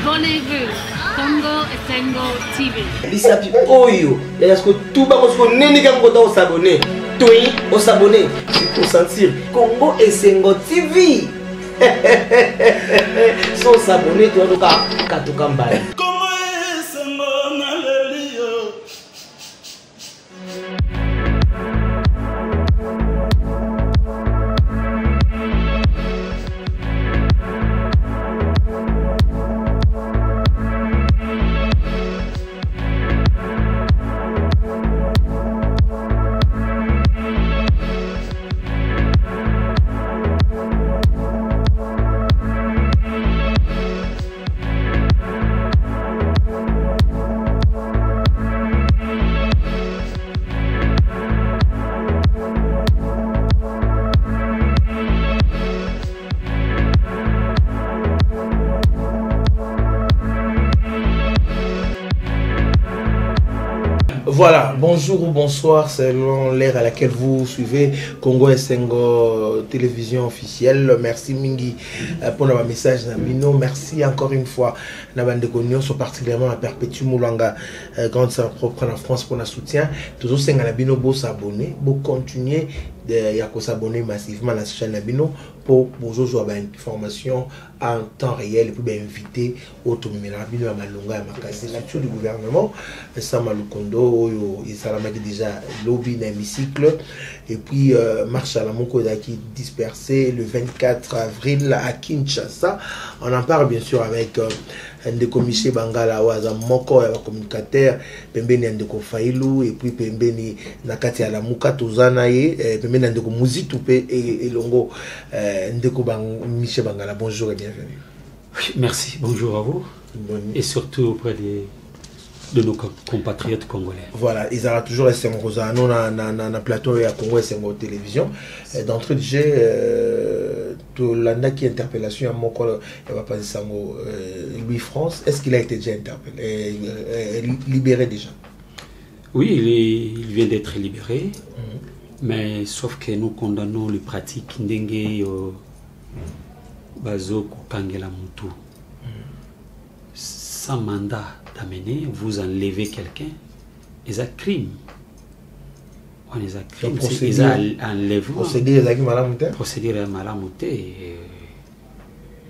Abonnez-vous. Congo Esengo TV. Lisapi Oyo. Est-ce que tout le monde n'est pas s'abonner? Oui, on s'abonner. Pour sentir Congo Esengo TV. Sans s'abonner, tu vas tout cambaye. Voilà, bonjour ou bonsoir selon l'ère à laquelle vous suivez Congo Esengo télévision officielle. Merci Mingi pour notre message Nabino. Merci encore une fois Nabande Konyo, particulièrement à Perpétue Moulanga, grande sœur propre en France pour notre soutien. Toujours c'est Nabino beau s'abonner, beau continuer de s'abonner massivement à la chaîne Nabino pour vous avoir une information en temps réel et puis inviter au Nabino à Malunga à Makasi. L'action du gouvernement, Samalou Kondo, il s'est déjà lobby dans l'hémicycle et puis marche à la Mokoda qui dispersé le 24 avril à Kinshasa. On en parle bien sûr avec Ndeko Miché Bangala Waza Moko ya communicateur pembeni Ndeko Failou et puis pembeni nakati ya la Muka Tozana ye pembeni Ndeko Muzitu pe elongo Ndeko Miché Bangala. Bonjour et bienvenue. Merci, bonjour à vous. Et surtout auprès de nos compatriotes congolais. Voilà, ils auront toujours resté en rosa. Nous, na plateau et à Congo et en télévision. D'entrée de jeu, tout l'année qui interpellation à mon collègue, va passer ça Louis France. Est-ce qu'il a été déjà interpellé, libéré déjà? Oui, il vient d'être libéré. Mais sauf que nous condamnons les pratiques d'Engue Bazo Kangela Moutou. Sans mandat d'amener, vous enlevez quelqu'un, ils ont crime. On les a crime, ils ont enlèvement. Procédure à malamouté.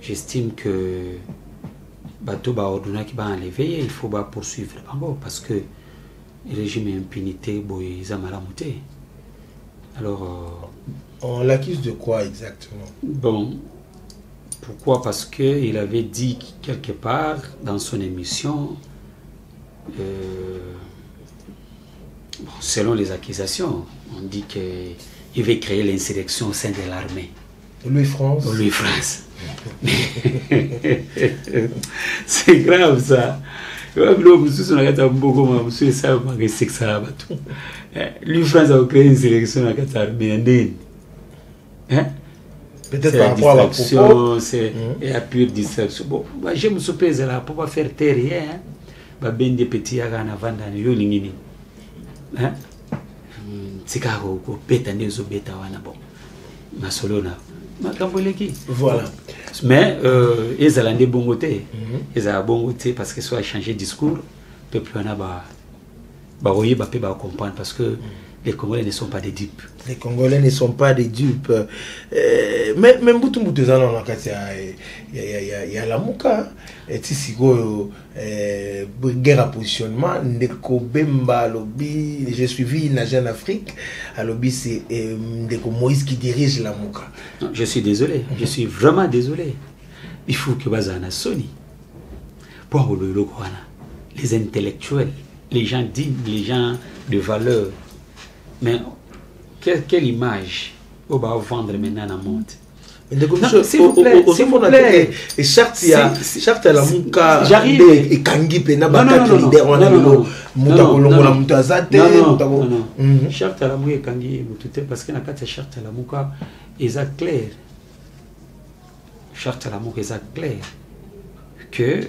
J'estime que Bato Baorduna qui va enlever, il faut poursuivre parce que le régime impunité, ils ont malamouté. Alors. On l'accuse de quoi exactement? Bon. Pourquoi? Parce qu'il avait dit quelque part dans son émission, selon les accusations, on dit qu'il veut créer l'insurrection au sein de l'armée. Louis France. Louis France. C'est grave ça. Louis France a créé l'insurrection dans l'armée. Peut-être par rapport à la propos. C'est la pure distraction. Bon, je me suis pesé là pour ne pas faire taire rien. Ben des petits à en avant dans le lingini. C'est car au bêta des bêta wana bon. Ma solona. Ma kamboleki. Voilà. Mais ils allaient bon côté. Ils allaient bon côté parce que soit changer discours, peuple wana ba voyer ba pe ba comprendre parce que les Congolais ne sont pas des dupes. Les Congolais ne sont pas des dupes. Mais même si il y a la Mouka, guerre à positionnement, j'ai suivi une agent d'Afrique, c'est Moïse qui dirige la Mouka. Je suis désolé, je suis vraiment désolé. Il faut que Bazana Sony, pour les intellectuels, les gens dignes, les gens de valeur. Mais quelle image on va vendre maintenant à monde? S'il vous plaît, s'il vous plaît. Et charte à la Mouka. J'arrive. Et Kangi Pena Bakaki leader on a le Moutakolongo la Moutazate. Non. Charte à la Mouka et Kangi Moutute parce que na kati charte à la Mouka est clair. Charte à la Mouka est clair que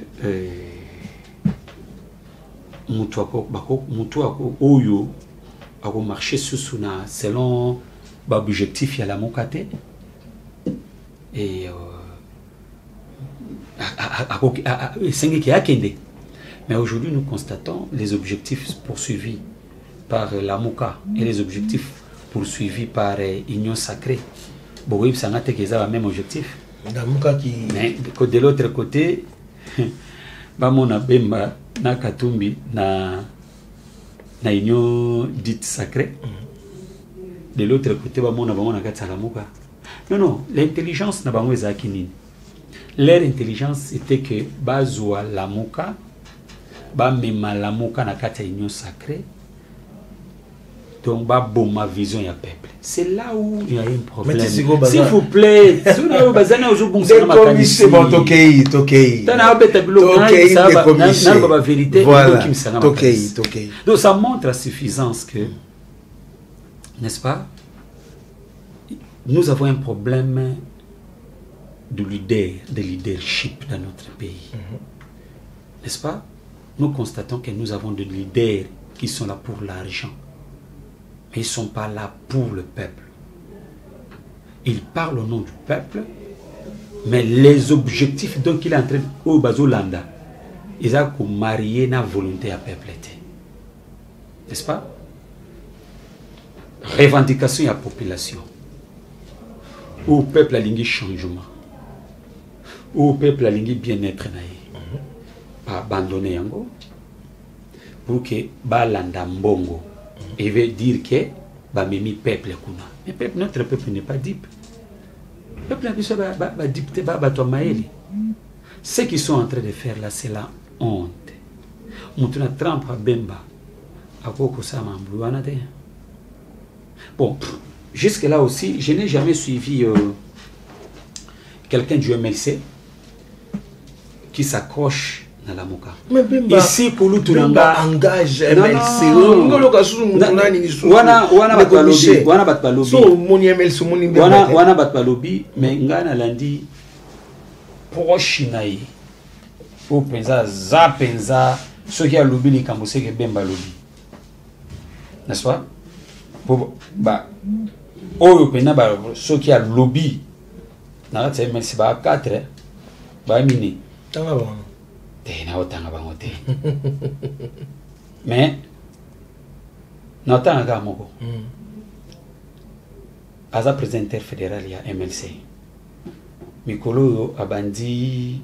Moutouako Oyo a marché sous selon l'objectif à la Mokate et Mais aujourd'hui, nous constatons les objectifs poursuivis par la MOUCA et les objectifs poursuivis par Union Sacrée. Bon, oui, ça n'a pas le même objectif. Mais de l'autre côté, Bamona Bemba, na Katumbi, na Union dite sacrée. De l'autre côté, Bamona Katsala MOUCA. Non, l'intelligence n'a pas eu. Leur intelligence c'était que Bazoua la MOUCA, Bamema la MOUCA na kata Union sacrée. Donc, ma vision ya peuple. C'est là où il y a un problème. S'il vous plaît, si vous avez besoin de vous c'est bon, Tokei. Voilà. Donc, ça montre à suffisance que, n'est-ce pas, nous avons un problème de leadership dans notre pays. N'est-ce pas? Nous constatons que nous avons des leaders qui sont là pour l'argent. Mais ils ne sont pas là pour le peuple. Ils parlent au nom du peuple, mais les objectifs donc il est en train de Bazolanda, ils ont marié na volonté à peuple. N'est-ce pas? Revendication de la population. Au peuple a l'ingé changement. Au peuple a l'ingé bien-être. Pas abandonner yango. Pour que Balanda Mbongo. Il veut dire que Bamemi peuple kuna. Mais peuple, notre peuple n'est pas deep. Le peuple n'est pas deep. Ce qu'ils sont en train de faire là, c'est la honte. Moutuna Trump a Bemba. A Koko Sama Mblouanade. Bon, jusque là aussi, je n'ai jamais suivi quelqu'un du MLC qui s'accroche dans la MOUCA. Mais Bemba, ici, pour nous, tout le monde engage MLC. Wana batbalobi, mais ngana landi proche naï. Pour pensa za pensa ce qui a lobby ni kamose que Bemba lobby. N'est-ce pas? Pour ba oyo pena ba ce qui a lobby. Na tse MLC ba 4 ba mini. Tanga ba. Na otanga ba ngote. Mais n'otanga ga moko. Aza président fédéral ya MLC. Mikolo abandi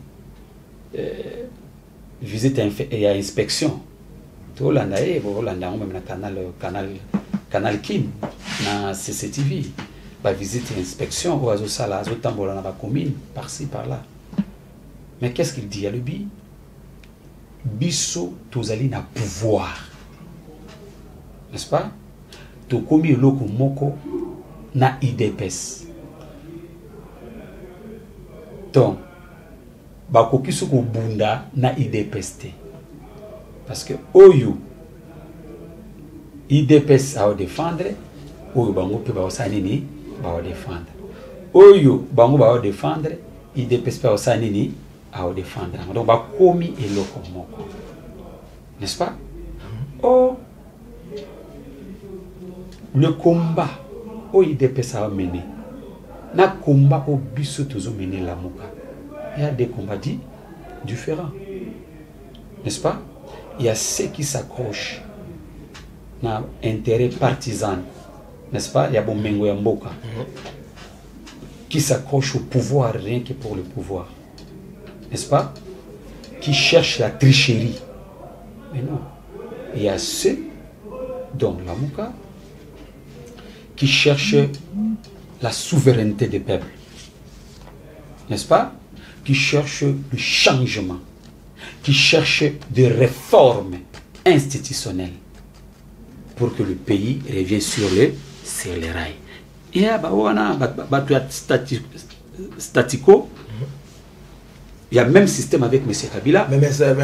visite et inspection. Tout Hollanda Hollanda même na canal Kim na CCTV. Ba visite et inspection ou azo sala azo tambola na ba commune par-ci par-là. Mais qu'est-ce qu'il dit? Il y a le bi biso tozali na pouvoir. N'est-ce pas? To komi loko moko na IDPS. Donc, bakoki soko bunda na IDPS te. Parce que oyo IDPS a défendre, oyo bango pe ba osanini ba défendre. Oyo bango ba défendre, IDPS pe osanini a défendre. Donc bakomi eloko moko. N'est-ce pas? Oh, le combat au IDPS a mené. Na combat au biso tozo mené la MOUCA. Il y a des combats différents. N'est-ce pas? Il y a ceux qui s'accrochent à intérêt partisan. N'est-ce pas? Il y a bon Mengo Yamboka qui s'accrochent au pouvoir rien que pour le pouvoir. N'est-ce pas? Qui cherchent la tricherie. Mais non. Il y a ceux, dont la MOUCA, qui cherchent la souveraineté des peuples. N'est-ce pas? Qui cherchent le changement. Qui cherchent des réformes institutionnelles pour que le pays revienne sur les rails. Il y a statico. Il y a même système avec M. Kabila.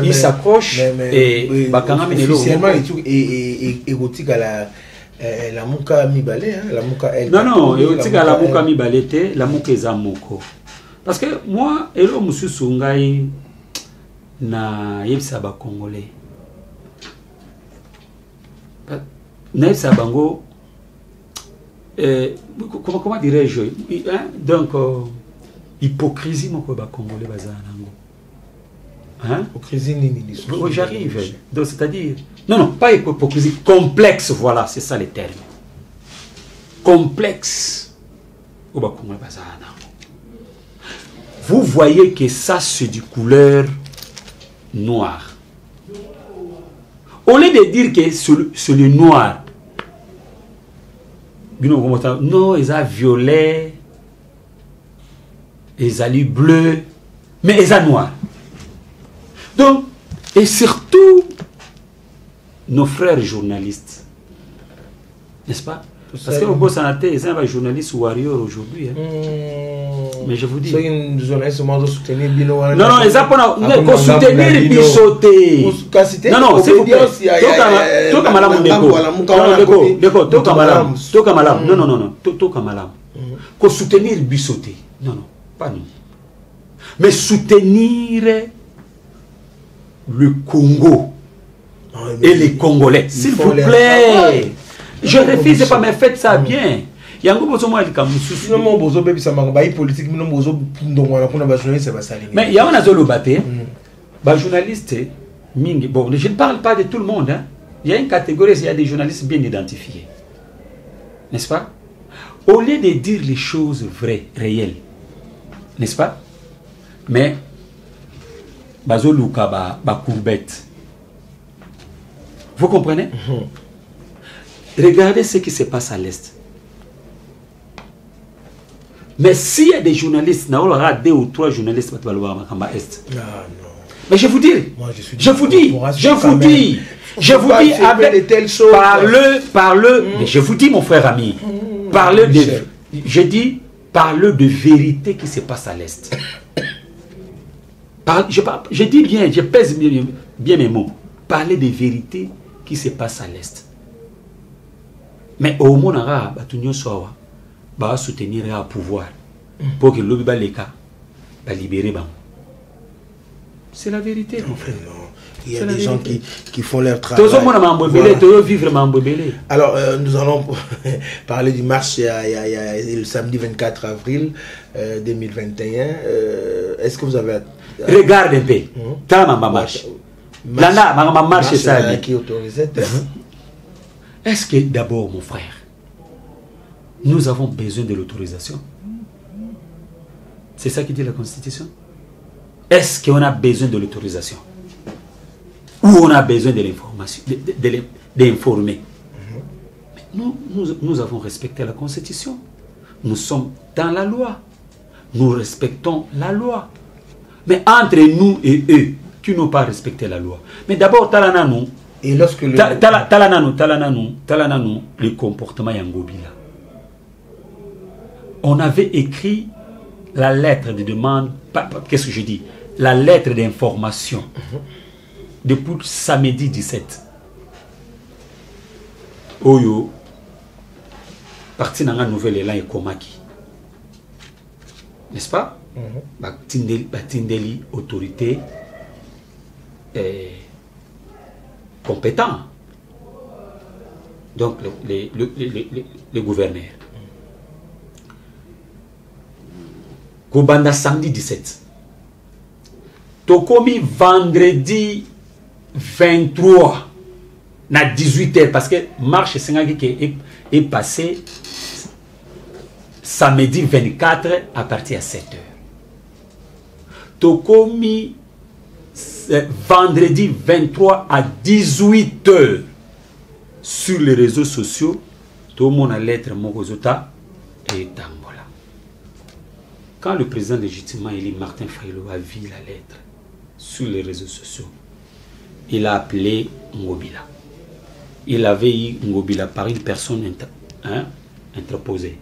Il s'accroche et officiellement et érotique à la MOUCA Mibale, la MOUCA elle. Non, érotique à la MOUCA Mibale, la MOUCA Zamoko. Parce que moi, Elo Moussou Sungai na Yebsaba Congolais. Na Yebsaba Bango, comment dirais-je? Donc, hypocrisie moko ba congolais bazana nango. Hein? Hypocrisie nini? Oui, j'arrive. Donc c'est-à-dire non, pas hypocrisie, complexe, voilà, c'est ça les termes. Complexe. Oba congolais bazana nango. Vous voyez que ça c'est du couleur noire. Au lieu de dire que c'est le noir, non, ils ont violet, ils ont bleu, mais ils ont noir. Donc, et surtout, nos frères journalistes, n'est-ce pas? Parce que au bout Sanaté, ils sont des journalistes warriors aujourd'hui. Hein. Mais je vous dis. Non, non, ils ont pas soutenir Bissoté. Non, non, s'il vous plaît. Toka Malam Toka Malam. Non, non, non. Toka Malam. Qu'on soutenir Bissoté. Non, non, pas nous. Mais soutenir le Congo et les Congolais. S'il vous plaît. Je refuse pas, mais faites ça bien. Il y a un gros besoin de souci. Mais il y a un azolo batté. Les journalistes, bon, je ne parle pas de tout le monde. Hein. Il y a une catégorie, il y a des journalistes bien identifiés. N'est-ce pas? Au lieu de dire les choses vraies, réelles, n'est-ce pas? Mais, bazoluka ba courbette. Vous comprenez? Regardez ce qui se passe à l'Est. Mais s'il y a des journalistes, il y aura 2 ou 3 journalistes qui vont à l'Est. Mais je vous dis, avec parle, mais je vous dis mon frère ami, parle de vérité qui se passe à l'Est. Je dis bien, je pèse bien mes mots. Parler de vérité qui se passe à l'Est. Mais au moins, on va soutenir le pouvoir pour que l'Obiba Leka va libérer. C'est la vérité, mon frère. Il y a des gens qui font leur travail. Alors, nous allons parler du marche le samedi 24 avril 2021. Est-ce que vous avez... Regarde un peu. T'as ma marche. Ma marche, c'est ça. Qui autorisait. Est-ce que d'abord, mon frère, nous avons besoin de l'autorisation? C'est ça qui dit la Constitution? Est-ce qu'on a besoin de l'autorisation? Ou on a besoin de l'information, d'informer? Nous avons respecté la Constitution. Nous sommes dans la loi. Nous respectons la loi. Mais entre nous et eux, qui n'ont pas respecté la loi. Mais d'abord, Talananou, et lorsque le... Talananou, le comportement Yangobila. On avait écrit la lettre de demande, qu'est-ce que je dis? La lettre d'information depuis samedi 17. Oyo, parti dans la nouvelle élan et Komaki. N'est-ce pas? Batindeli, autorité compétent. Donc, les gouverneurs. Kobanda samedi 17. Tokomi vendredi 23 à 18h parce que marche qui est passé samedi 24 à partir de 7h. Tokomi vendredi 23 à 18h sur les réseaux sociaux. Tout le monde a lettre Mogozota et Tambola. Quand le président légitimement élu Martin Fayulu a vu la lettre sur les réseaux sociaux, il a appelé Ngobila. Il avait eu Ngobila par une personne interposée.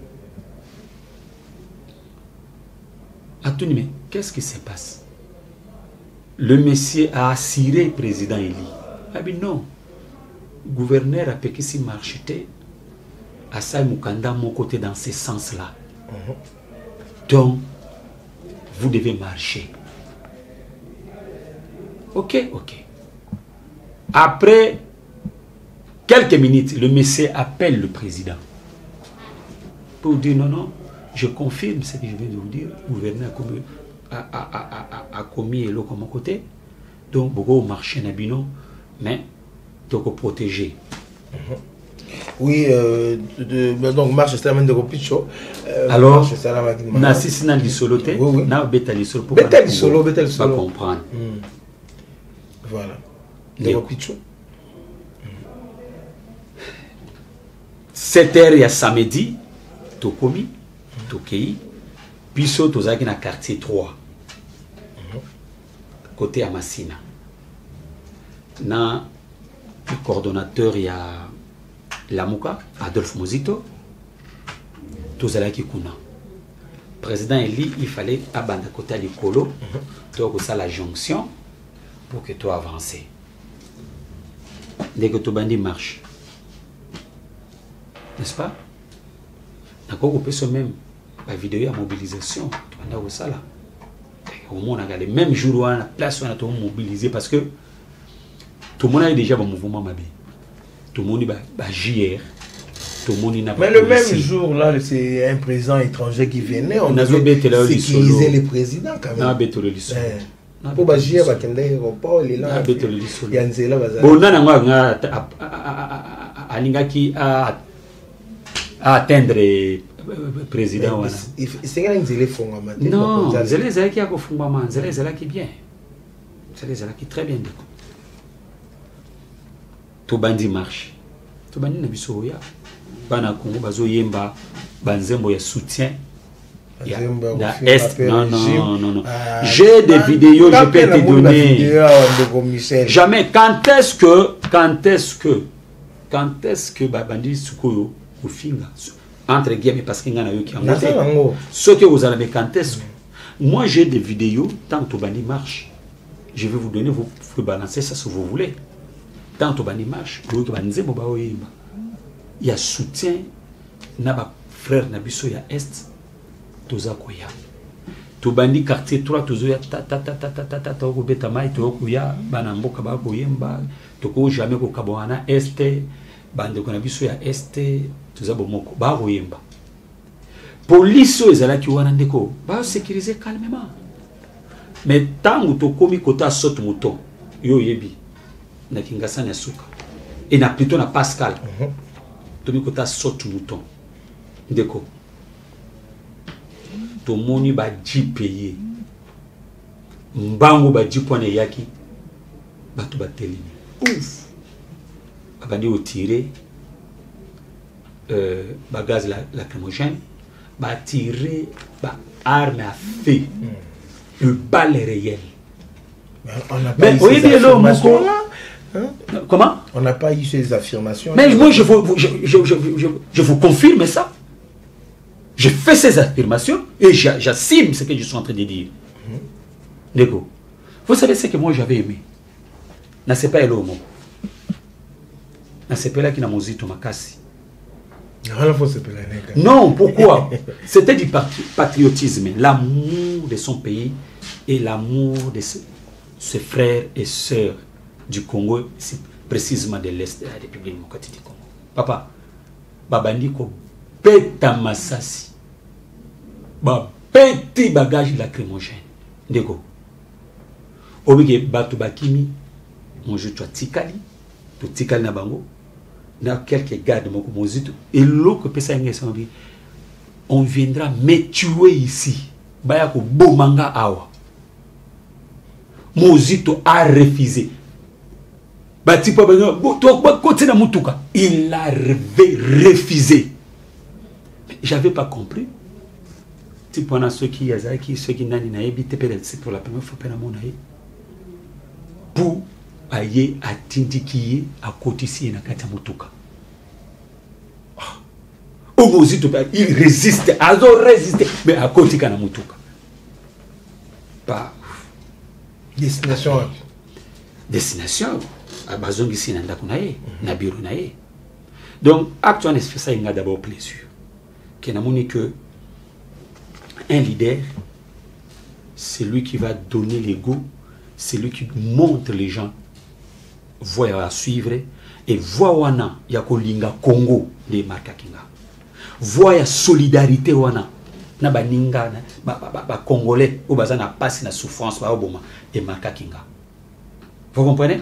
Attendez, mais qu'est-ce qui se passe? Le monsieur a assuré le président élu. Ah bien non. Le gouverneur a pu s'y marcher à Saï Mukanda mon côté dans ce sens-là. Donc, vous devez marcher. Ok. Après quelques minutes, le monsieur appelle le président pour dire non, je confirme ce que je viens de vous dire. Le gouverneur a commis l'eau comme côté. Donc, beaucoup marché Nabino, mais donc protéger. Oui, donc marche c'est la de Ropicho. Alors, Nassi c'est dans solo te, na beta li solo pour beta li solo, pas comprendre. Voilà. De Ropicho. 7h ya samedi, tokomi, tokei, biso tozaki na quartier 3. Côté à Massina. Na le coordonnateur il y a Lamuka, Adolphe Mozito, tous allés qui kuna. Président Eli, il fallait abandonner côté à l'écolo, toi ça la jonction pour que tu avances. Dès que tu bandi marche, n'est-ce pas? D'accord, on peut se même la vidéo à mobilisation, tu vas ça là. Au moins, on a le même jour où on a la place où on a tout mobilisé parce que tout le monde a déjà un mouvement mabé. Tout le monde est JR. Tout le monde n'a pas. Mais le même jour là, c'est un président étranger qui venait. On a sécurisé les présidents quand même. Non, beto le liso. Pour JR, va kende aéroport, il est là. Beto le liso. Il y a un zéla bazar. Bon, na nga alingaki à atteindre président wana. C'est un zélé fongama. Non, zélé zélé ko fongama, zélé zélé qui bien. Zélé zélé qui très bien déco. Tout bandi marche. Tout bandi na biso ya. Bana Congo bazo yemba banzembo ya soutien. Est, non. J'ai des vidéos, je peux te donner. Jamais. Quand est-ce que Babandi Sukoyo ou Finga, entre guillemets, parce qu'il y en a eu qui en ont. Ce que vous allez, quand est-ce que. Moi, j'ai des vidéos, tant que Bandi marche, je vais vous donner, vous pouvez balancer ça si vous voulez. Tant que Bandi marche, il y a soutien, n'a frère Nabiso, il y a Est. Toza koya to bandi quartier 3 tozo ya to ko beta mai to ko ya bana mboka ba ko yemba to ko jamais ko kabwana este bande ko na biso ya este toza bomoko ba ko yemba police ezala ki wana ndeko ba sécuriser calmement mais tangu to komi kota sote mouton yo yebi na kingasa na suka et na plutôt na Pascal to mi kota sote mouton ndeko to moni ba ji payer mbango ba ji pone yaki batu ba telini ouf abandi o tirer ba gaz lacrymogène ba tirer ba arme à feu le balle réel mais oui bien là comment on n'a pas eu ces affirmations mais moi je vous confirme ça. Je fais ces affirmations et j'assume ce que je suis en train de dire. Nego, vous savez ce que moi j'avais aimé. C'est pas l'homme. C'est pas là qui n'a mozito makasi. Non, pourquoi? C'était du patriotisme, l'amour de son pays et l'amour de ses frères et sœurs du Congo, précisément de l'Est de la République démocratique du Congo. Papa, babandi ko beta masasi. Ba petit bagage lacrymogène. Ndeko. Obike batu bakimi monjo twa tikali, to tikali na bango. Na quelques gardes moko mozito et l'autre pesa ngesa mbi. On viendra me tuer ici. Baya ko bomanga awa. Mozito a refusé. Bati pa bango to côté na mutuka. Il a refusé. J'avais pas compris. Pendant ceux qui n'ont pas habité, c'est pour la première fois pour aller à Tindiki à côté ici na Katamutuka. Il résiste, Azo résiste, mais à côté Kanamutuka. Pas destination. Destination. À Bazongi ici na Ndakunaye, na Birunaye. Donc, actuellement, ça il y a d'abord plaisir. Qui n'a que un leader, c'est lui qui va donner l'ego, c'est lui qui montre les gens, voient à suivre, et voient wana ya kolinga Congo de Marka Kinga. Voient solidarité wana na baninga ba congolais ou baza na passe na souffrance ba oboma et marka kinga. Vous comprenez?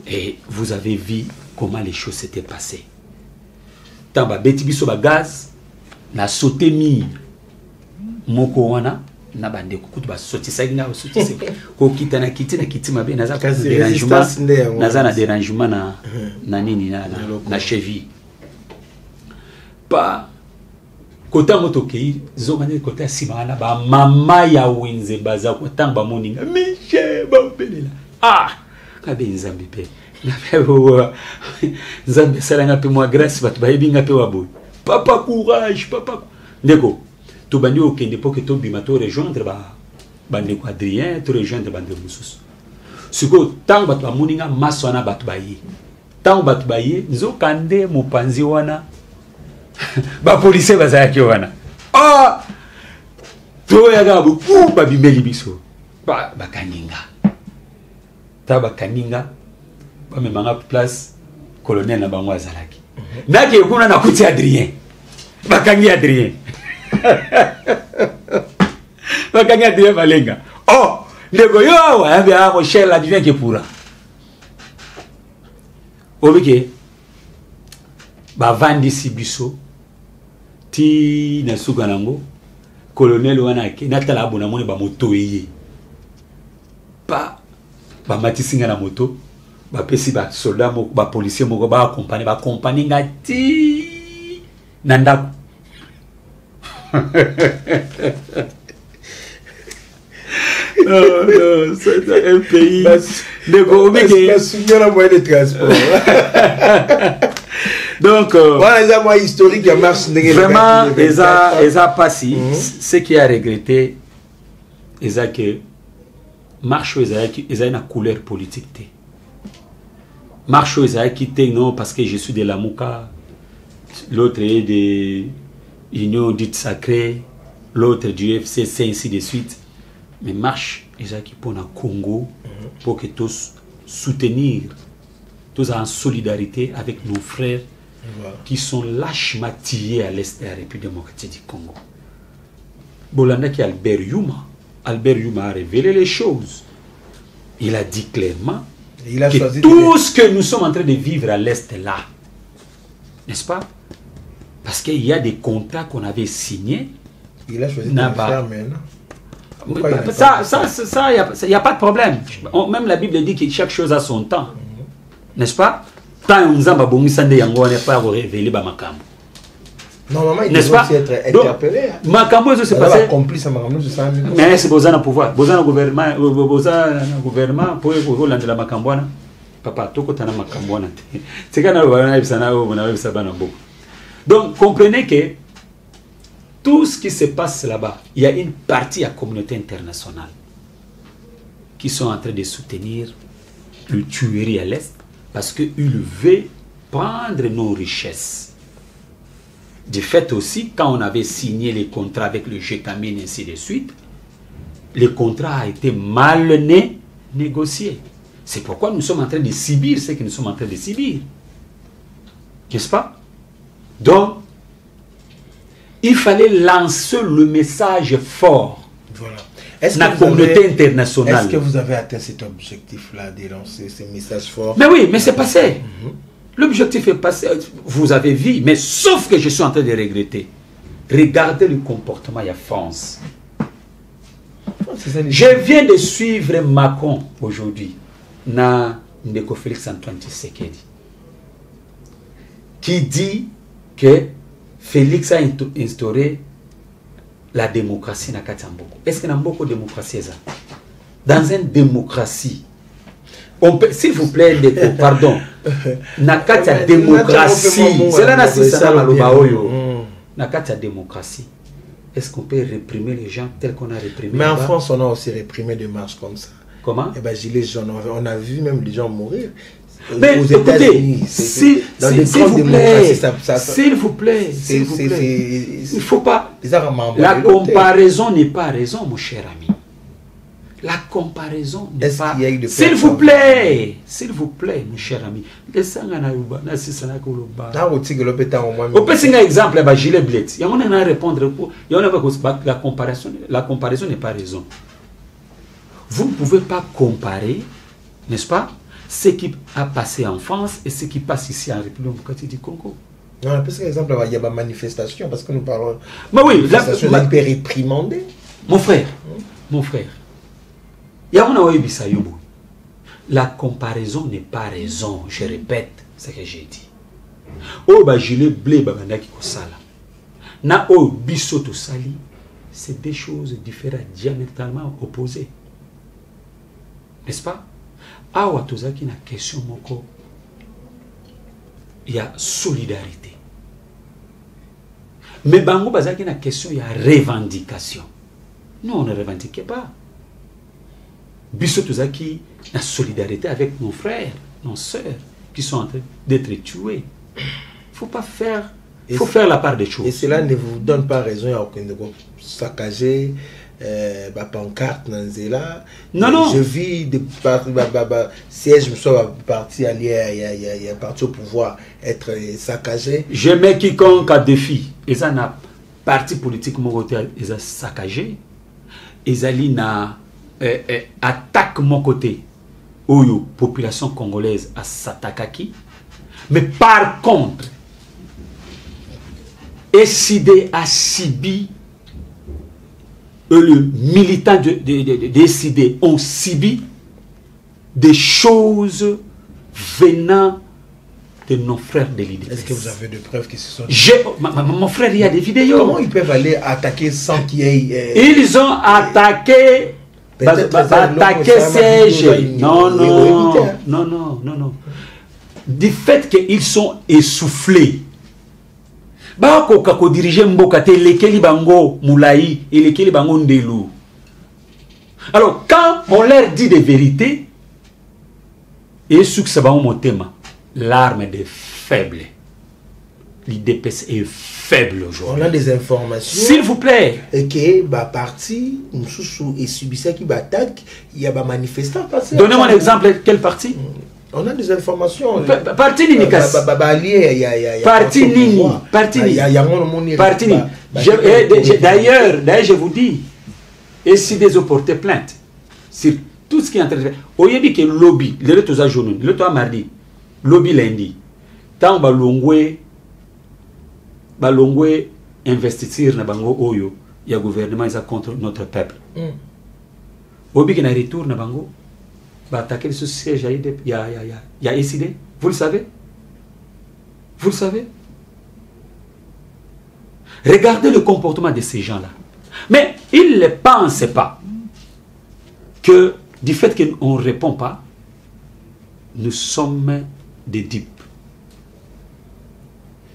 Et vous avez vu comment les choses s'étaient passées. Tant ba beti biso ba gaz na sauté mi moko wana na bande kukutu ba sotisa kinga ba sotisa ko kita na kitima be naza dérangement naza na dérangement na nini na cheville pas kota motokei zomane kota simana ba mama ya winze baza ko tamba moninga miche ba belela kabe nzambe pe na pe nzambe salanga pe moi grâce bat ba yebinga pe waboy papa courage papa ndeko to bandi okende po ke to bimato rejoindre ba bande ko Adrien to rejoindre bande mususu siko tango bat ba moninga masona bat ba yi tango bat ba yi nzo kande mopanzi wana ba policier bazaki wana to yaga bu ba bimeli biso ba kaninga ta ba kaninga ba memanga place colonel na bango azalaki naki kuna na kuti Adrien ba kangi Adrien ba kangi Adrien balenga ndeko yo wa ya ko shela Adrien ke pura obike ba vandi sibiso ti na suka nango colonel wana ke natala abona moni ba moto yeye ba matisinga na moto ba pesi ba soldat mo ba policier mo ba accompagner ngati nanda non c'est un pays de la moyen de transport. Donc, voilà, historique, vraiment, Eza passé. Ce qui a regretté, Eza que Marcho Eza une couleur politique. Marcho Eza quitté non parce que je suis de la Mouka, l'autre est de l'Union dite sacrée, l'autre du FCC, ainsi de suite. Mais marche Eza qui pour le Congo pour que tous soutenir, tous en solidarité avec nos frères. Voilà. Qui sont lâchement tirés à l'est de la République démocratique du Congo. Bolanda qui Albert Yuma a révélé les choses. Il a dit clairement que tout ce que nous sommes en train de vivre à l'est là, n'est-ce pas? Parce qu'il y a des contrats qu'on avait signés. Il a choisi de faire maintenant. Ça, il n'y a pas de problème. Même la Bible dit que chaque chose a son temps. N'est-ce pas? Tant nous avons bongisande yango n'est pas révélé ba makambo. Normalement il doit être interpellé. Makambo se passé complice makambo je sais mais c'est bozana pouvoir, bozana gouvernement pour Hollande la makambo na papa toko tana makambo na te. C'est kana ba na bisana o na bisa bana bo. Donc comprenez que tout ce qui se passe là-bas, il y a une partie de la communauté internationale qui sont en train de soutenir le tuerie à l'est. Parce qu'ils veulent prendre nos richesses. Du fait aussi, quand on avait signé les contrats avec le GECAMIN et ainsi de suite, le contrat a été mal négocié. C'est pourquoi nous sommes en train de subir ce que nous sommes en train de subir. N'est-ce pas? Donc, il fallait lancer le message fort. Voilà. La communauté internationale. Est-ce que vous avez atteint cet objectif-là de lancer ces messages forts? Mais oui, mais c'est passé. L'objectif est passé. Vous avez vu, mais sauf que je suis en train de regretter. Regardez le comportement de la France. Je viens de suivre Macron aujourd'hui, na Ndeko Félix Antoine Tshisekedi, qui dit que Félix a instauré la démocratie na Katamboko. Est-ce qu'il y a beaucoup de démocratie? Dans une démocratie, on peut, s'il vous plaît, pardon, na kata démocratie, c'est là na kata démocratie. Est-ce qu'on peut réprimer les gens tels qu'on a réprimé? Mais en France, on a aussi réprimé des marches comme ça. Comment? Eh ben, gilets jaunes, on a vu même des gens mourir. Mais aux États-Unis, s'il vous plaît, il ne faut pas. La comparaison n'est pas raison, mon cher ami. La comparaison n'est Est-ce pas... qu'il y a eu de S'il vous plaît, mon cher ami. Laissez-moi Ah, au tigre, le pétard, au moins. on peut signer un exemple, gilet bled. Il y a un à répondre. Il y a la comparaison n'est pas raison. Vous ne pouvez pas comparer, n'est-ce pas, ce qui a passé en France et ce qui passe ici en République démocratique du Congo. Non, parce que, exemple, il y a des manifestations, parce que nous parlons Mais oui, manifestation hyper réprimandée. mon frère, il y a un la comparaison n'est pas raison, je répète ce que j'ai dit. Oh, bah, gilet blé, bah, na oh, bisoto sali, c'est des choses différentes, diamétralement opposées. N'est-ce pas? Awa tozaki na question moko, il y a solidarité. Mais bango bazaki na question, il y a revendication. Non, on ne revendiquait pas. Biso tozaki na solidarité avec nos frères, nos sœurs qui sont en train d'être tués. Il faut pas faire, faut faire la part des choses. Et cela ne vous donne pas raison, il y a aucun de saccager pancarte nanzela. Non. Je vis de siège me soit parti allié, il y a parti au pouvoir être saccagé. Je mets quiconque à défi. Et ça n'a parti politique mon côté, ils ont saccagé. Ils allaient na attaque mon côté. Oyo population congolaise à s'attaquer. Mais par contre, SID a subi, le militant de SID ont subi des choses venant de nos frères de l'idée. Est-ce que vous avez des preuves qui se sont... Mon frère, il y a des vidéos. Comment ils peuvent aller attaquer sans qu'il y ait... Ils ont attaqué... attaqué siège. Non. Du fait qu'ils sont essoufflés. Bako kako diriger mboka te lekeli bango moulaï et lekeli bango ndelu. Alors quand on leur dit des vérités, et ce que ça va mon thème, l'arme est faible. L'IDPS est faible aujourd'hui. On a des informations. S'il vous plaît. Et que bah parti sous et subissait qui attaque, il y a des manifestants passés. Donnez-moi un exemple, quel parti? On a des informations. Parti Nini Kass. Parti Nini. Parti Nini. Parti Nini. D'ailleurs, je vous dis, et si des ont porté plainte sur tout ce qui est en train de faire. Au yébi que lobby, le retour à journée, le retour à mardi, lobby lundi, tant balongwe investir na bango oyo, il y a gouvernement ils contre notre peuple. Au yébi que na retour na bango. Attaquer ce siège, il y a SID. Vous le savez? Vous le savez? Regardez le comportement de ces gens-là. Mais ils ne pensent pas que du fait qu'on ne répond pas, nous sommes des dupes.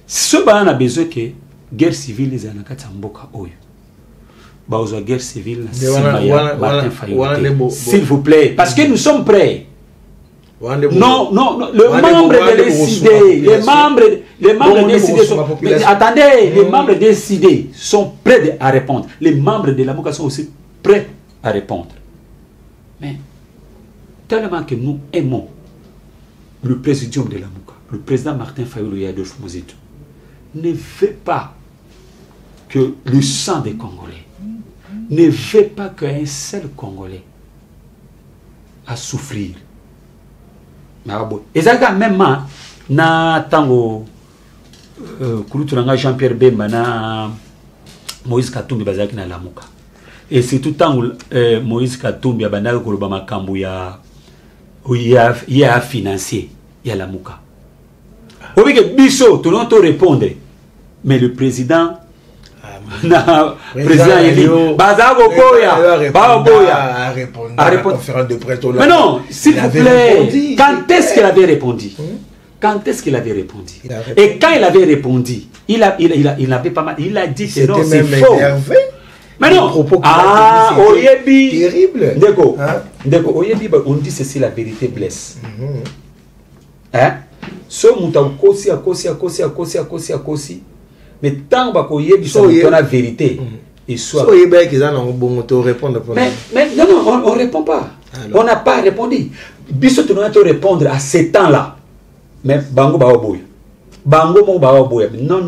Ce qu'on a besoin que la guerre civile est en la guerre civile, s'il vous plaît, parce que nous sommes prêts. Non, le membre de l'ECD, les membres de l'ECD sont... Attendez, les membres de l'ECD sont prêts à répondre. Les membres de la MOCA sont aussi prêts à répondre. Mais, tellement que nous aimons le présidium de la MOCA, le président Martin Fayulu et Adolphe Mouzitou, ne veut pas que le sang des Congolais, ne veut pas qu'un seul Congolais a souffrir. Et ça, même na tango Jean-Pierre Bemba na Moïse Katumbi bazaki na lamuka. Et c'est tout tango Moïse Katumbi abandaka koloba makambo ya financier ya lamuka. Obi que biso tout le répondre. Mais le président président Eli Bazabo Boya a répondu à la conférence de presse. Mais non, s'il vous plaît, quand est-ce qu'il avait répondu? Quand est-ce qu'il avait répondu? Et quand il avait répondu, il n'avait pas mal, il a dit que non, c'est faux. Mais non, Oyebi, terrible. D'accord, Oyebi, on dit ceci, la vérité blesse. Hein? Ce mouton kosi. Mais tant que Oyebi, ça nous donne la vérité. et soit... Mais non, on ne répond pas. Alors. On n'a pas répondu. Biso tu dois répondre à ces temps-là. Mais Bango Baoboy. Bango Baoboy. Non,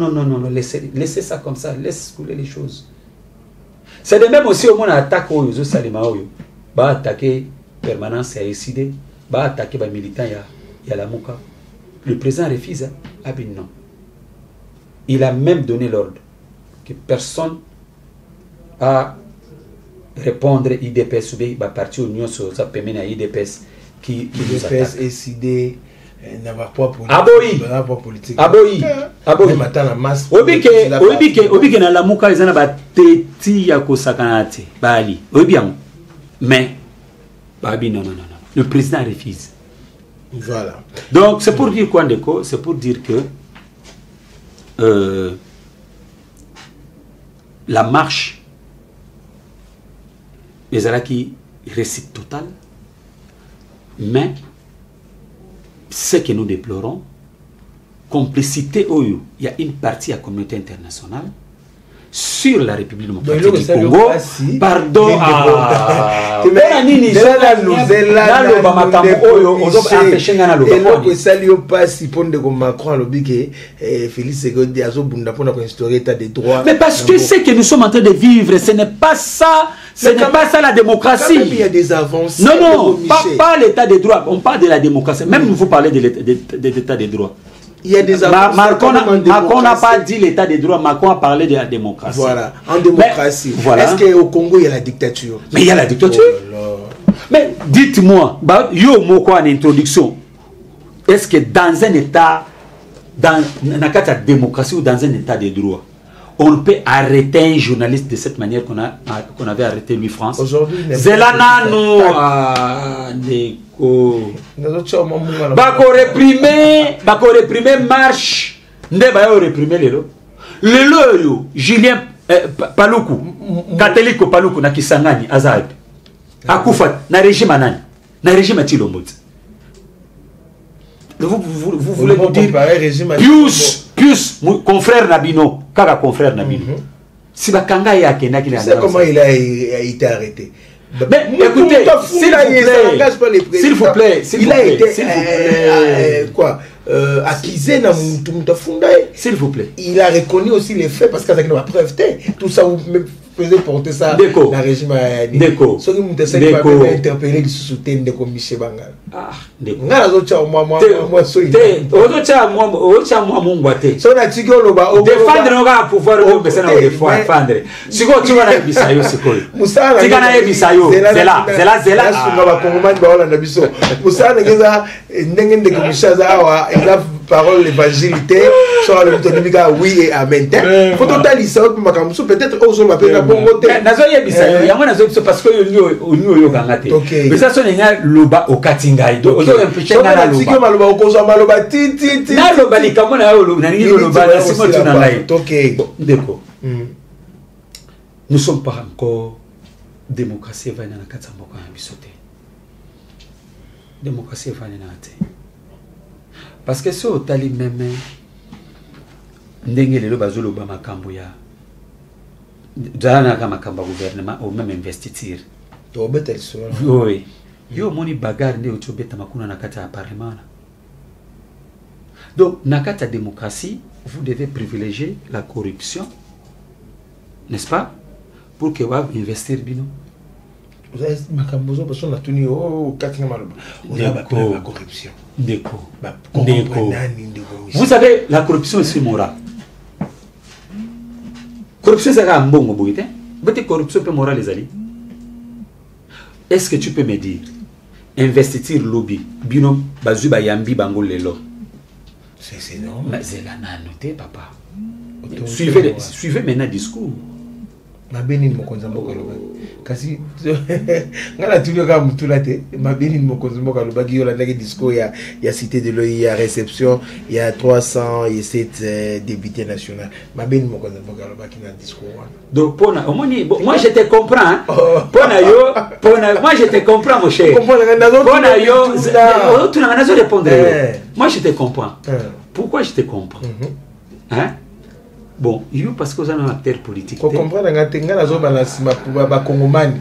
laissez ça comme ça. Laisse couler les choses. C'est de même aussi au moins attaque aux Salima. Bah attaquer permanence et décider. Bah attaquer les militants. Il y a la Mouka. Le président refuse. Ah ben non. Il a même donné l'ordre que personne à répondre IDPS ou bien parti union sur ça permet à IDPS qui nous attaque. décidé n'avoir pas politique. Aboyi. Matin la masse. Obi que na la muka izana ba teti ya kosakanate. Bali. Obi bien. Mais babi non. Le président refuse. Voilà. Donc c'est pour dire quoi Ndeko? C'est pour dire que la marche les Araki récite total, mais ce que nous déplorons, complicité Oyo, il y a une partie à la communauté internationale sur la République démocratique du Congo. Pardon, mais parce que ce que nous sommes en train de vivre, ce n'est pas ça. Ce n'est pas ça la démocratie. Il y a des avancées. Non, pas l'état des droits. On parle de la démocratie. Même il faut parler de l'état des droits. Il y a des avancées. Macron n'a pas dit l'état des droits. Macron a parlé de la démocratie. Voilà, en démocratie. Est-ce qu'au Congo, il y a la dictature? Mais il y a la dictature. Mais dites-moi, yo moko en introduction, est-ce que dans un état, dans la démocratie ou dans un état de droit, on peut arrêter un journaliste de cette manière qu'on avait arrêté Louis France? Aujourd'hui, Zelanano Bako réprimer marche. Ne ba réprimer le yo Julien Paluku Kateliko Paluku na Kisangani Azad Akufa na régime anani na régime Tilombo. Vous voulez nous dire Pius confrère Nabino kaka confrère Nabino si bakanga yake na kile. C'est comment il a été arrêté. Mais écoutez, s'il vous plaît, il a été accusé dans Mutafunda. S'il vous plaît. Il a reconnu aussi les faits parce qu'il n'y a pas preuve. Tout ça vous faisait porter ça dans le régime. Déco. Ce qui m'a interpellé sous soutien de Michel Bangal. Ah, déco. parole l'évangilité sur le mythologie oui et amen. Faut totaliser ça peut-être aux hommes appellent la bonté. Nazo yebisa yo nazo parce que yo gangate. Mais ça sonne loba au katingai. Ozo empêcher na loba. Maloba okozo maloba ti. Na loba likamona yo na ngi loba na simo tuna ngai. OK. Déco. Nous sommes pas encore démocratie va na katsamboka ya bisote. Démocratie va na te. Parce que si on tali même ndenge lelo bazolo ba makambo ya dana kama makambo gouvernement ou même investiture to betel so oui yo moni bagarre nde otobeta makuna na kata ya parlement. Donc na kata démocratie vous devez privilégier la corruption, n'est-ce pas, pour que va investir bino. Vous avez makambo zo parce qu'on a tenu au katina maloba on a la corruption. Déco. Vous savez, la corruption est morale. Corruption, c'est un bon mot. Mais corruption peut morale, les alliés. Est-ce que tu peux me dire, investir lobby, binom, bazuba yambi bango lelo? C'est énorme. Mais c'est la noté, papa. Suivez maintenant le discours. Mabeni mokonza mboka loba kasi ngala tulio ka mutulate mabeni mokonza mboka loba ki yola ndaki discours ya cité de l'OI ya réception il y a 307 députés nationaux mabeni mokonza mboka loba ki na discours. Donc pona moi je te comprends pona yo moi je te comprends mon cher pona yo tu n'as pas répondre moi je te comprends. Pourquoi je te comprends hein? bon, yo parce que vous êtes un acteur politique. Vous comprenez, nga na zo balasima ba Congomani.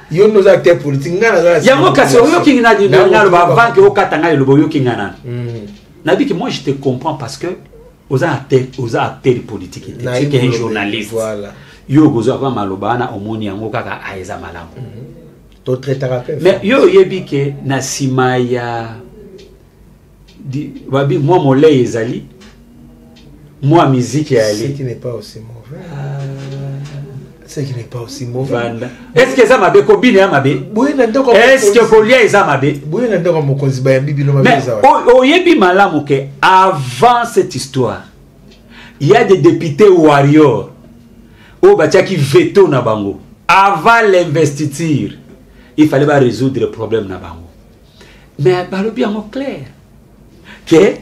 Yo nos acteurs politiques nga na zo. Ya mo kasi yo kinga di na ba avant que o katanga le boyo kinga na. Na dit que moi je te comprends parce que aux acteurs politiques tu es un journaliste. Voilà. Yo gozo va maloba na omoni yango kaka aiza malamu. To traitera pas. Mais yo yebi ke na sima ya di wabi moi molay ezali. Moi, musique est allée. Ce qui n'est pas aussi mauvais. Ce qui n'est pas aussi mauvais. Est-ce que ça m'a bé combine à ma bé? Est-ce que Kolia est à ma bé? Mais au yebi malamu ke avant cette histoire, il y a des députés warriors au batia qui veto na bango. Avant l'investiture, il fallait pas résoudre le problème na bango. Mais bah le bien clair que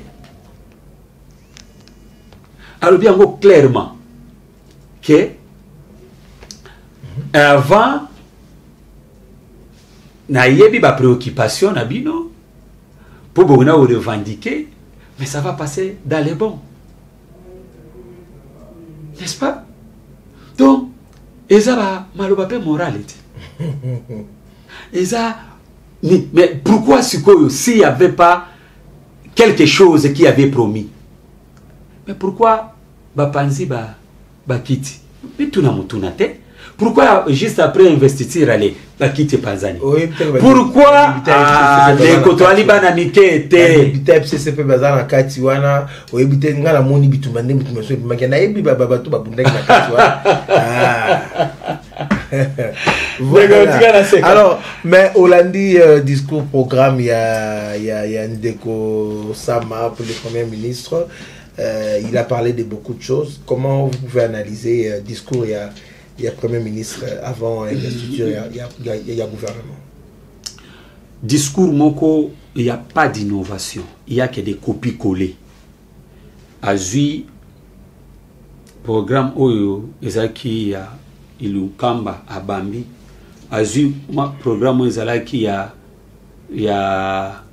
alors bien clairement que avant na yebi ba préoccupation na bino pour bona ou revendiquer, mais ça va passer dans les bons, n'est-ce pas? Donc eza ba maloba pe moralité eza mais pourquoi s'il n'y avait pas quelque chose qui avait promis? Mais pourquoi Bapanzi Bakiti? Mais tout n'a te. Pourquoi juste après investiture aller Bakiti Panzani? Pourquoi les Kotoali Banamike étaient Bita FCCP Bazar na Katiwana, oebite ngala moni bitumande bitumso makena ebi baba to babundaki na Katiwana. Voilà. Alors, mais Hollandi discours programme il y a Ndeko Sama pour le Premier ministre. Il a parlé de beaucoup de choses. Comment vous pouvez analyser le discours? Il y a Premier ministre avant l'investiture, il y a gouvernement. Discours Moko, il n'y a pas d'innovation. Il n'y a que des copies-collées. Azui, programme Oyo, Ezaki, Ilukamba, Abambi. Azui, programme Ezaki, il y a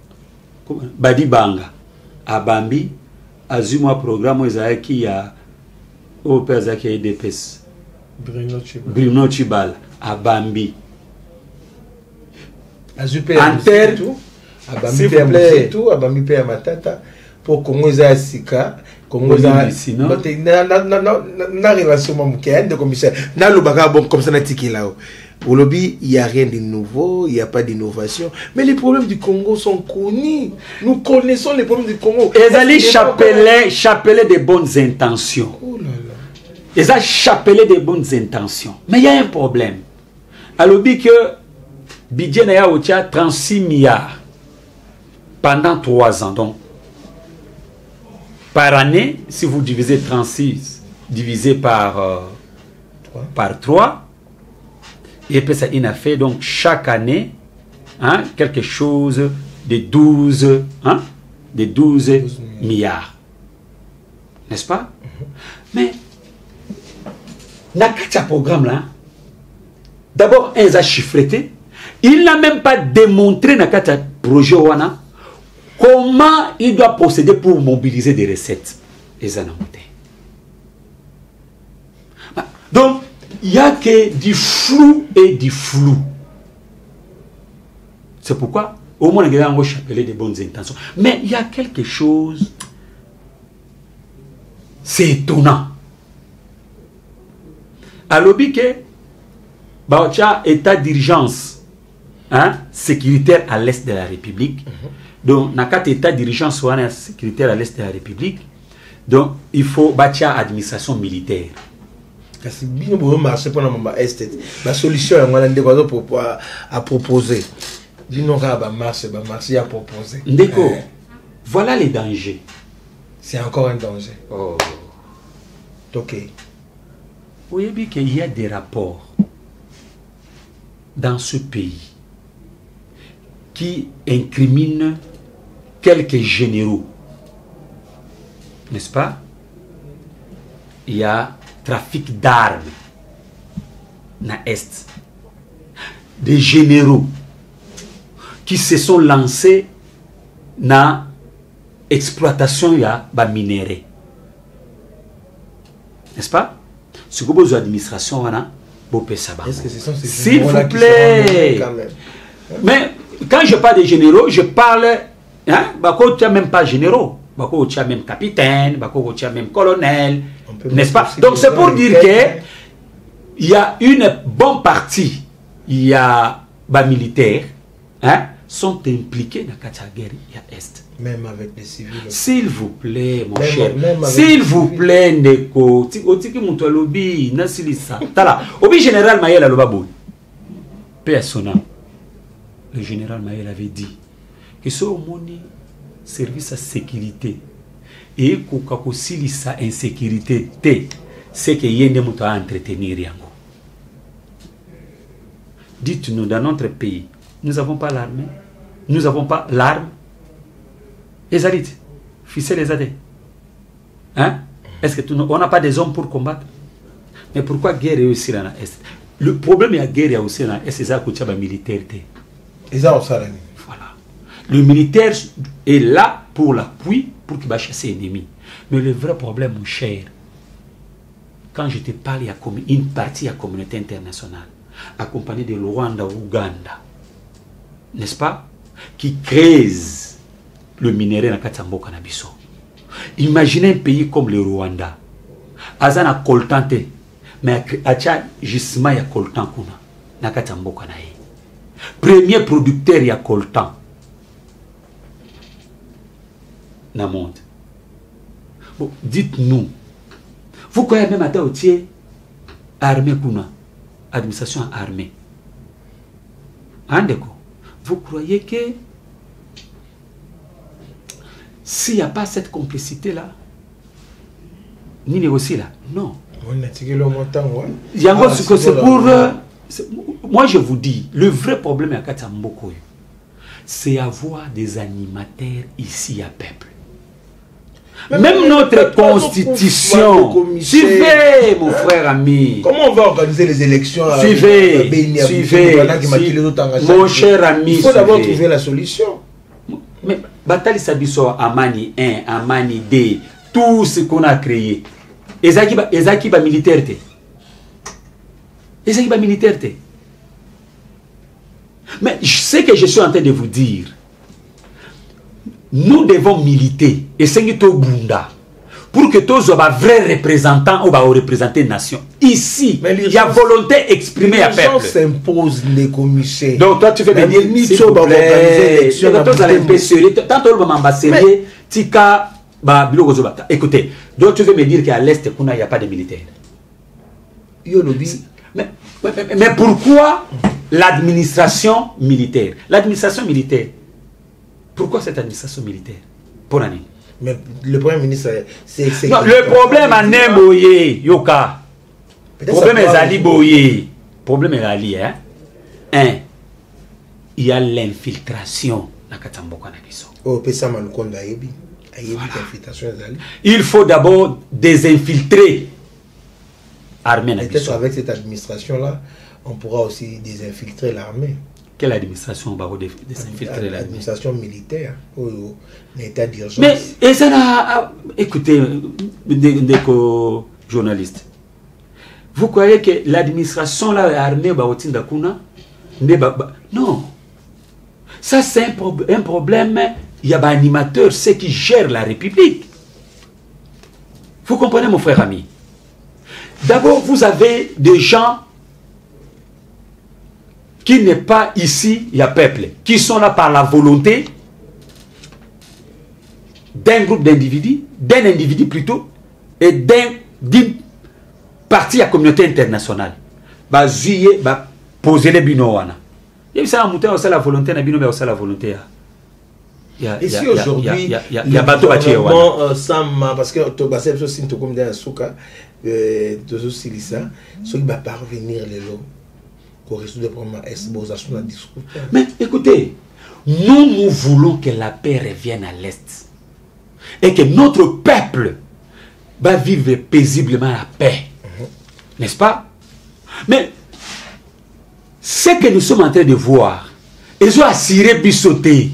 Badibanga, Abambi. Azuma programme ezaki ya au pezaki EDPS Bruno Chibal à Bambi Anter Abambi pe tout Abambi pe matata pour Congo za sika Congo za na relation mukende commissaire na lobaka bon comme ça na tikilao. Au lobby, il n'y a rien de nouveau, il n'y a pas d'innovation. Mais les problèmes du Congo sont connus. Nous connaissons les problèmes du Congo. Ils allaient chapeler des bonnes intentions. Oh là là. Ils allaient chapeler des bonnes intentions. Mais il y a un problème. À lobby que Bidje Naya Otia 36 milliards pendant 3 ans. Donc, par année, si vous divisez 36, divisé par 3, et puis ça, il a fait donc chaque année quelque chose de 12 milliards. N'est-ce pas? Mais, dans ce programme-là, d'abord, il a chiffré. Il n'a même pas démontré dans ce projet comment il doit procéder pour mobiliser des recettes. Donc, il n'y a que du flou et du flou. C'est pourquoi, au moins, on va chapeler des bonnes intentions. Mais il y a quelque chose, c'est étonnant. À l'objet que, il y a état d'urgence sécuritaire à l'est de la République. Donc, dans le état d'urgence sécuritaire à l'est de la République, donc, il faut bâtir administration militaire. Parce que bien bon marché pour la solution à proposer. Bino ba marché à proposer. Ndeko, voilà les dangers. C'est encore un danger. Oh. Ok. Vous voyez qu'il y a des rapports dans ce pays qui incriminent quelques généraux. N'est-ce pas? Il y a trafic d'armes dans l'Est. Des généraux qui se sont lancés dans l'exploitation de minerais. n'est-ce pas? Ce que vous administration, voilà, vous payez ça. Est-ce que ce sont ces s'il vous généraux-là qui plaît. sont quand même? Mais quand je parle des généraux, je parle, hein, bako tu as même pas généraux, bako tu as même capitaine, bako tu as même colonel, n'est-ce pas? Donc c'est pour dire que il y a une bonne partie, il y a des militaires, hein, sont impliqués dans la guerre à Est. Même avec les civils. S'il vous plaît, mon Même- cher, même avec s'il les vous civils. plaît, Ndeko, otiki mutu alobi, nasilisa. Tala, obi général Mayel alobaboy. Paix à son âme. Le général Mayel avait dit que ce moni service à sécurité et kokako silisa insécurité te, c'est que yende mutu à entretenir yango. Dites-nous, dans notre pays, nous n'avons pas l'armée, nous n'avons pas l'arme. Les alites, fils les adés. Hein? Est-ce que on n'a pas des hommes pour combattre? Mais pourquoi guerre est aussi dans l'Est? Le problème est la guerre aussi dans l'Est, c'est ça que tu as la militaire. Et ça, on s'en a mis. Voilà. Le militaire est là pour l'appui, pour qu'il va chasser l'ennemi. Mais le vrai problème, mon cher, quand je te parle, il y a une partie de la communauté internationale, accompagnée de Rwanda, Ouganda, n'est-ce pas? Qui creuse le minerai dans Katambo Kanabiso. Imaginez un pays comme le Rwanda. Azana coltante, mais acha gisma ya coltan kuna na Katambo Kanae. Premier producteur ya coltan na monde. Bon, dites-nous, vous croyez même à Taotier armée kuna, administration armée. Andeko, vous croyez que s'il n'y a pas cette complicité-là, ni aussi là, non. Yango, c'est pour... moi, je vous dis, le vrai problème à Katambokoyo, c'est avoir des animateurs ici à peuple. Même notre constitution, suivez mon frère ami. Comment on va organiser les élections? Suivez, mon cher ami. Il faut d'abord trouver la solution. Mais Batali Sabiso, Amani 1, Amani 2, tout ce qu'on a créé. Ezaki ba militaire. Ezaki ba militaire. Mais ce que je suis en train de vous dire, nous devons militer et c'est au Bunda pour que tous soient vrais représentants ou représenter une nation. Ici, il y a volonté exprimée à peuple. S'impose les commissaires. Donc toi tu fais venir s'il vous plaît. Tant que l'ambassadeur tika ba bilo zobata. Écoutez, donc tu veux me dire qu'à l'est il n'y a pas de militaires. Mais pourquoi l'administration militaire? L'administration militaire. Pourquoi cette administration militaire? Pour l'année. Mais le Premier ministre, c'est... Non, le problème en Nemboye, Yoka. Le problème est Ali Boye. Le problème est Ali, hein? Un, il y a l'infiltration. Il faut d'abord désinfiltrer l'armée. Peut-être avec cette administration-là, on pourra aussi désinfiltrer l'armée. Quelle administration va désinfiltrer l'armée? L'administration militaire, ou l'état d'urgence. Mais, et ça n'a... Écoutez, des journalistes, vous croyez que l'administration, l'armée, non. Ça, c'est un problème. Il y a des animateurs, ceux qui gèrent la République. Vous comprenez, mon frère ami? D'abord, vous avez des gens qui n'est pas ici, il y a peuple, qui sont là par la volonté d'un groupe d'individus, d'un individu plutôt, et d'une partie de la communauté internationale. Bah, juillet, bah, poser les binoana. Il y a la volonté, la volonté. Et si aujourd'hui, le gouvernement Sama, parce que tu vas faire aussi comme dans un souka, de ce Silisa, ceux qui vont parvenir les lots. Mais écoutez, nous voulons que la paix revienne à l'Est et que notre peuple va vivre paisiblement la paix. N'est-ce pas? Mais ce que nous sommes en train de voir, ils ont assuré Bissoté.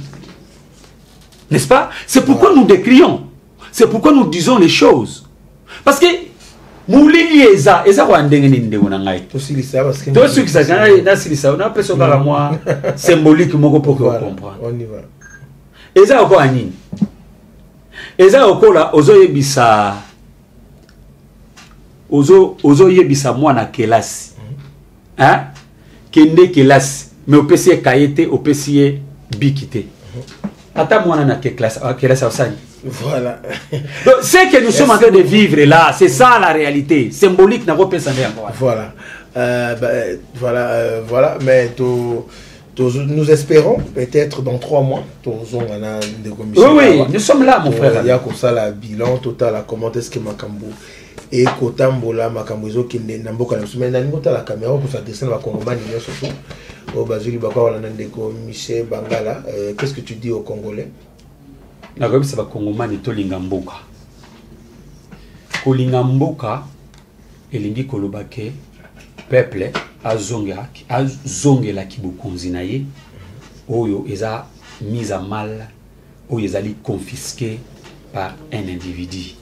N'est-ce pas? C'est pourquoi nous décrions. C'est pourquoi nous disons les choses. Parce que Moulini eza kwa ndenge ni ndeko na ngai. To silisa parce que to silisa na silisa on a peso kaka moi symbolique moko pour que on comprenne. On y va. Eza ko ani. Eza okola ozoyebisa ozoyebisa mwana kelasi. Hein? Kende kelasi mais opesi kayete opesi bikité. Ata mwana na kelasi osani. Voilà. Donc, c'est que nous sommes en train de vivre là, c'est ça la réalité. Symbolique, n'a pas pensé voilà. Voilà. Mais nous espérons, peut-être dans 3 mois, oui, nous sommes là, mon frère. Il y a comme ça le bilan total, comment est-ce que Makambo et Kotambola, Makambo, qui n'est pas la caméra pour s'adresser à la Congomanie, surtout au Basili Bakwa, Michel Bangala. Qu'est-ce que tu dis aux Congolais? Na gobi sa ba Kongomani to lingamboka. Ko lingamboka elingi kolobake peuple azongela kibukunzi na ye oyo eza mise à mal oyo ezali confisqué par un individu.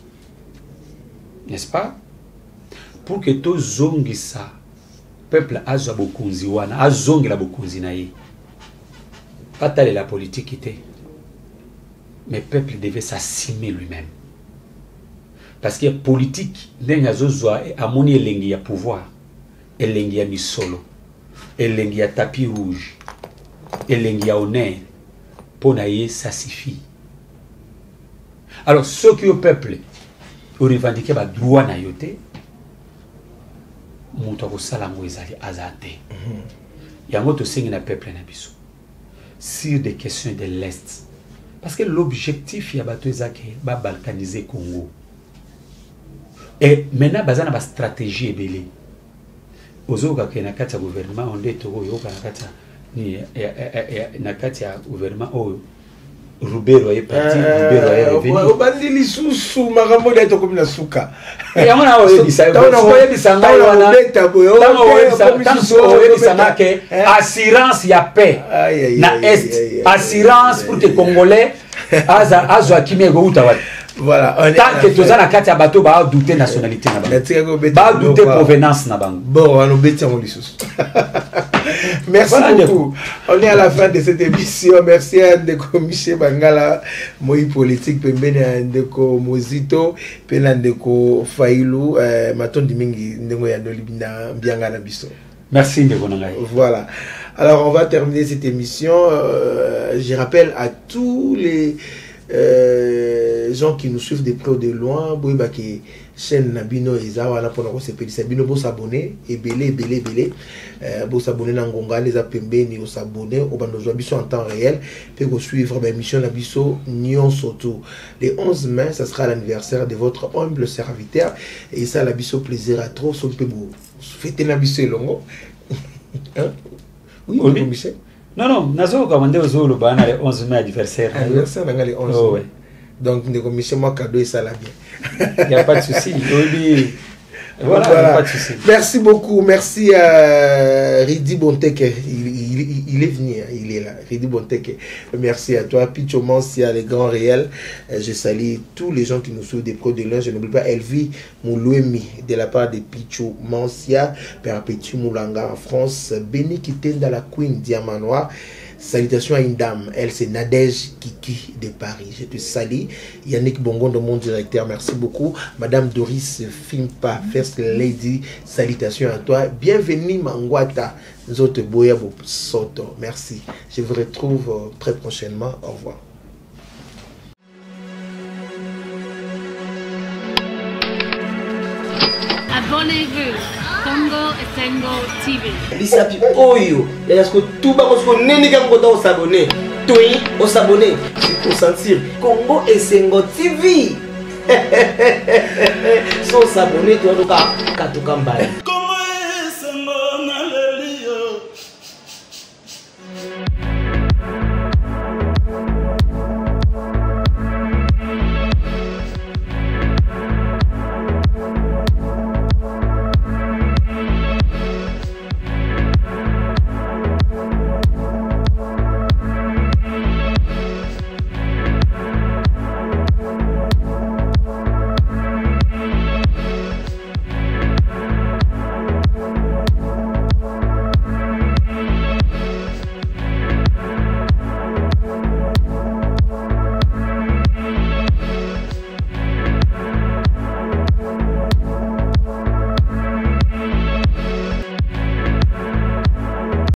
N'est-ce pas? Pour que to zongisa peuple azwa bokunzi wana azongela bokunzi na ye. Patale la politique était. Mais le peuple devait s'assumer lui-même. Parce que politique, à mon il y a pouvoir, il y a misolo, il y a tapis rouge, il y a honneur, pour naïe, ça suffit. Alors, ceux qui au peuple ont revendiqué le droit na yote, moutako salango ezali azate. Yango to sengi na peuple na biso. Sur des questions de l'Est. Parce que l'objectif, il y a de balkaniser le Congo. Et maintenant, il y a une stratégie ébélée. Aux autres, il y a un gouvernement, on dit que il y a un gouvernement, Rubero est parti, Rubero est revenu. Au bandili sous Maramo d'être comme la souka. Et on a assurance ya paix. Na est assurance pour les Congolais. Azo akime go utawa. Voilà, tant que tu as la carte à bateau, bah douter nationalité na bah douter provenance na bang. Bon, on obéit en lissus. Merci beaucoup. On est à la fin de cette émission. Merci à Ndeko Michel Bangala, Moi politique, Pembene Ndeko Mozito, Pena Ndeko Failou, Maton Dimingi Ndeko Yandolibina Biangala Bisso. Merci Ndeko Nangai. Voilà. Alors on va terminer cette émission. Je rappelle à tous les gens qui nous suivent de près ou de loin, boyba qui chaîne Nabino Ezawa là pour nous se pédisser Bino bo s'abonner et belé bo s'abonner na ngonga les apembe ni au s'abonner au bandozo biso en temps réel puis go suivre ma mission na biso Nyon Soto. Le 11 mai ça sera l'anniversaire de votre humble serviteur et ça la biso plaisir à trop so pe bo fêter na biso longo. Hein? Oui, Michel. Non, nazo commandé aux autres le 11 mai anniversaire. Anniversaire le 11 mai. Oh, ouais. Donc, nous commissions moi cadeau et ça la bien. Il n'y a pas de souci. Voilà, pas de souci. Merci beaucoup. Merci à Ridi Bonteke. Il est venu, il est là. Ridi Bonteke. Merci à toi. Picho Mansia, les grands réels. Je salue tous les gens qui nous suivent des pros de l'un. Je n'oublie pas Elvi Moulouemi de la part de Picho Mansia, Père Petit Moulanga en France, Béni Kitenda la Queen Diamant Noir. Salutations à une dame, elle c'est Nadège Kiki de Paris. Je te salue. Yannick Bongon de mon directeur, merci beaucoup. Madame Doris Fimpa, First Lady, salutations à toi. Bienvenue Mangwata, Zote Boya Soto. Merci. Je vous retrouve très prochainement. Au revoir. Abonnez-vous. Congo Esengo TV. Bisapi oyo, est-ce que tout ba ko neni ka ko do s'abonner. Toi, on s'abonner, c'est pour sentir Congo Esengo TV. Sans s'abonner, tu vas katuka mbali.